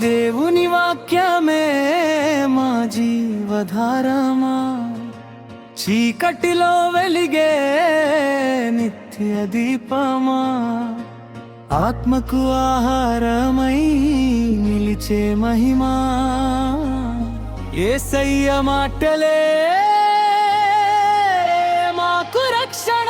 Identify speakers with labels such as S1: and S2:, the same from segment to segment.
S1: దేవుని వాక్యమే మా జీవధారమా, చీకటిలో వెలిగే నిత్య దీపమా, ఆత్మకు ఆహారమై నిలిచే మహిమా, యేసయ్య మాటలే మాకు రక్షణ.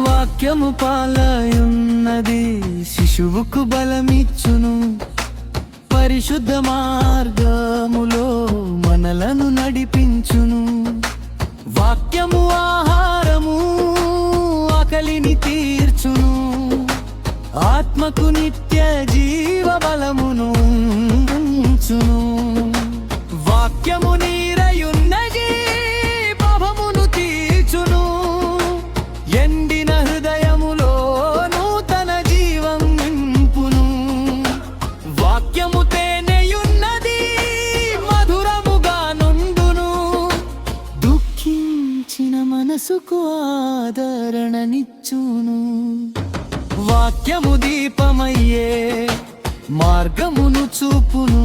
S1: వాక్యము పాలయున్నది, శిశువుకు బలమిచ్చును, పరిశుద్ధ మార్గములో మనలను నడిపించును. వాక్యము ఆహారము, ఆకలిని తీర్చును, ఆత్మకు నిత్య జీవ బలమును ఉంచును. వాక్యము నీరయున్నది, పాపమును తీర్చును, ఎండిన హృదయములో నూతన జీవం నింపును. వాక్యము తేనెయున్నది, మధురముగా నుండును, దుఃఖించిన మనసుకు ఆదరణనిచ్చును. వాక్యము దీపమయ్యే మార్గమును చూపును,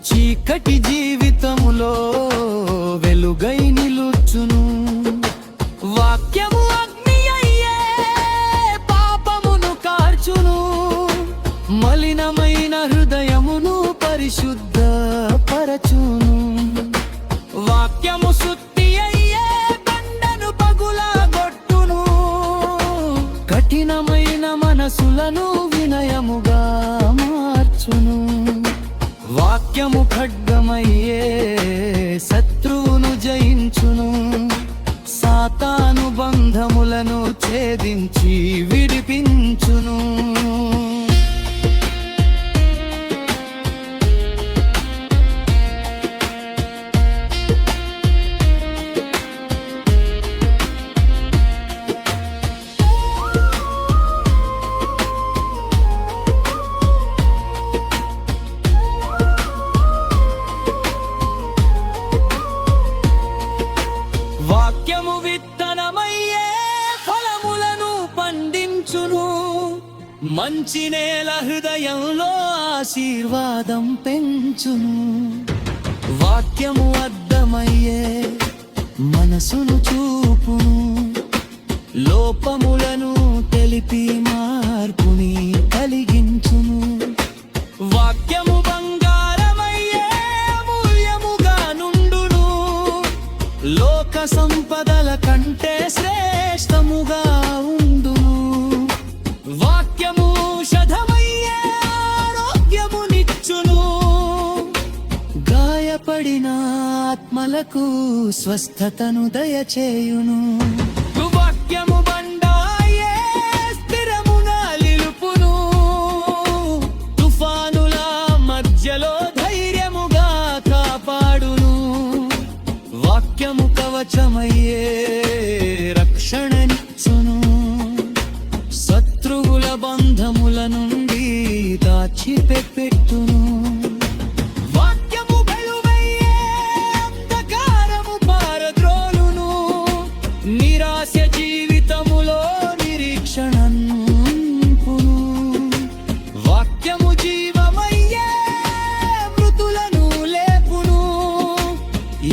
S1: చీకటి జీవితములో వెలుగై నిలుచును. వాక్యము అగ్ని అయ్యే పాపమును కార్చును, మలినమైన హృదయమును పరిశుద్ధ పరచును. వాక్యము సుత్తి అయ్యే బండను పగులగొట్టును, కఠినమైన మనసులను వినయముగా మార్చును. వాక్యము ఖడ్గమయ్యే శత్రువును జయించును, సాతాను బంధములను ఛేదించి విడిపించును. వాక్యము విత్తనమయ్యే ఫలములను పండించును, మంచి నేల హృదయంలో ఆశీర్వాదం పెంచును. వాక్యము అద్దమయ్యే మనసును చూపును, లోపములను తెలిపి మార్పుని కలిగించును. వాక్యము బంగారమయ్యే మూల్యముగా నుండును, లోక సంపదల కంటే శ్రేష్టముగా ఉండును. వాక్యము ఔషధమయ్యే ఆరోగ్యమునిచ్చును, గాయపడిన ఆత్మలకు స్వస్థతను దయచేయును. వాక్యము బండాయే స్థిరముగా నిలుపును, తుఫానుల మధ్యలో ధైర్యముగా కాపాడును. వాక్యము కవచమయ్యే రక్షణనిచ్చును, శత్రువుల బంధముల నుండి దాచిపెట్టును. వాక్యము వెలుగయ్యే అంధకారము పారద్రోలును, నిరాశ జీవితములో నిరీక్షణను నింపును. వాక్యము జీవమయ్యే మృతులను లేపును,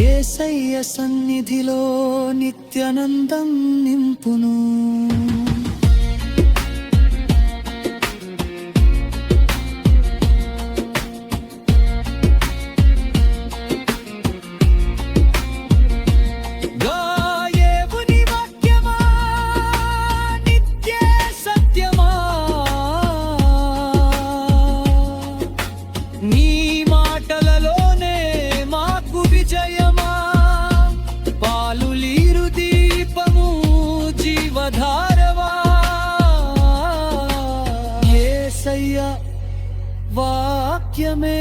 S1: యేసయ్య సన్నిధిలో నిత్యానందం నింపును. గాయేవుని వాక్యమా, నిత్య సత్యమా, నీ మాటలలోనే మాకు విజయమా. పాలులీరు దీపము జీవధారవా, యేసయ్య వాక్యమే